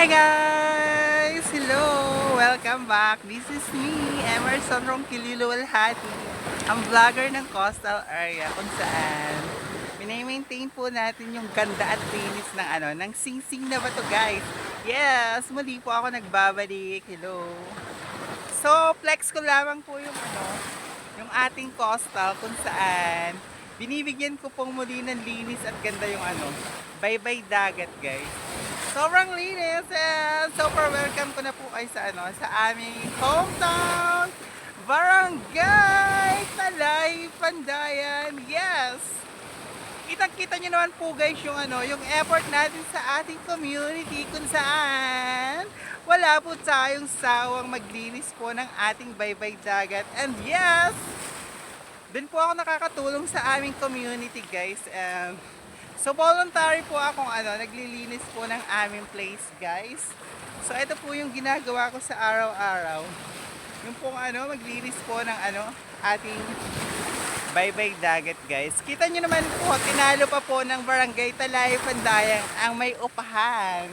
Hi guys! Hello! Welcome back. This is me, Emerson Ronquililo Walhati, ang vlogger ng coastal area kung saan mini-maintain po natin yung ganda at linis ng ng Singsing na Bato guys. Yes, muli po ako nagbabalik. Hello. So, flex ko lamang po yung ating coastal kung saan binibigyan ko pong muli ng linis at ganda yung baybay dagat guys. Sobrang linis and super welcome ko na po kayo sa aming hometown, Barangay Talay, Pandayan. Yes! Kitang-kita nyo naman po guys yung effort natin sa ating community kung saan wala po tayong sawang maglinis po ng ating baybay dagat. And yes, dun po ako nakakatulong sa aming community guys. And so voluntary po akong naglilinis po ng aming place guys. So ito po yung ginagawa ko sa araw-araw. Yung pong maglinis po ng ating baybay dagat guys. Kita nyo naman po, tinalo pa po ng Barangay Talay, Pandayan ang may upahan.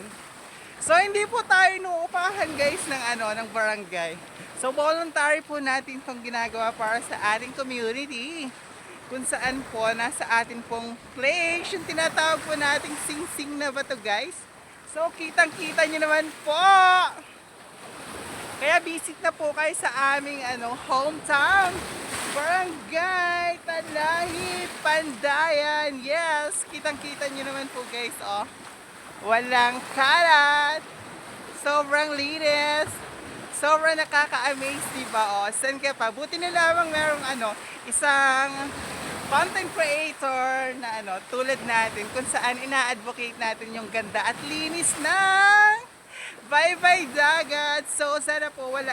So hindi po tayo inuupahan guys ng barangay. So voluntary po natin itong ginagawa para sa ating community. Kung saan po nasa atin pong place, yung tinatawag po nating Singsing na Bato guys. So kitang-kita nyo naman po. Kaya visit na po kayo sa aming hometown, Barangay Talay, Pandayan. Yes, kitang-kita nyo naman po guys, oh. Walang kalat. Sobrang linis. Sobrang nakaka-amaze, diba? Oh, saan ka pa? Buti na lamang merong isang content creator na tulad natin kung saan ina-advocate natin yung ganda at linis ng baybay dagat. So sana po wag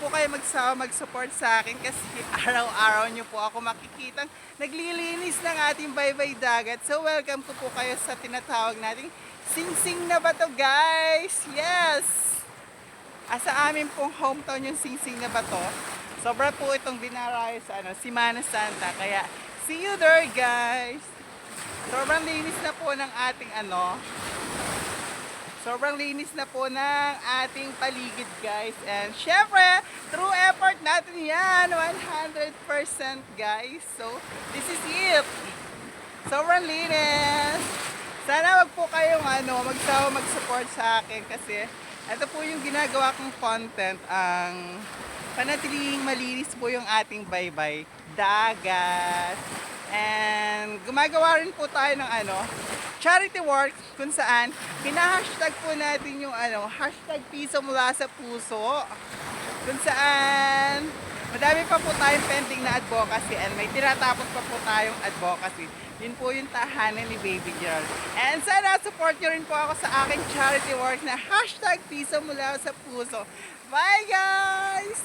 po kayo magsawa mag-support sa akin kasi araw-araw nyo po ako makikitang naglilinis ng ating baybay dagat. So welcome ko po kayo sa tinatawag nating Singsing na Bato guys. Yes! Sa amin pong hometown yung Singsing na Bato. Sobra po itong dinarayo sa Semana Santa. Kaya see you there guys. Sobrang linis na po ng ating sobrang linis na po ng ating paligid guys. And syempre, true effort natin yan. 100% guys. So, this is it. Sobrang linis. Sana wag po kayong magsawa mag-support sa akin kasi ito po yung ginagawa kong content. Ang panatiling malinis po yung ating baybay dagat. And gumagawa rin po tayo ng charity work kung saan pina-hashtag po natin yung hashtag piso mula sa puso. Kung saan madami pa po tayong pending na advocacy and may tinatapos pa po tayong advocacy. Yun po yung tahanan ni Baby Girl. And sana support nyo rin po ako sa aking charity work na hashtag piso mula sa puso. Bye guys!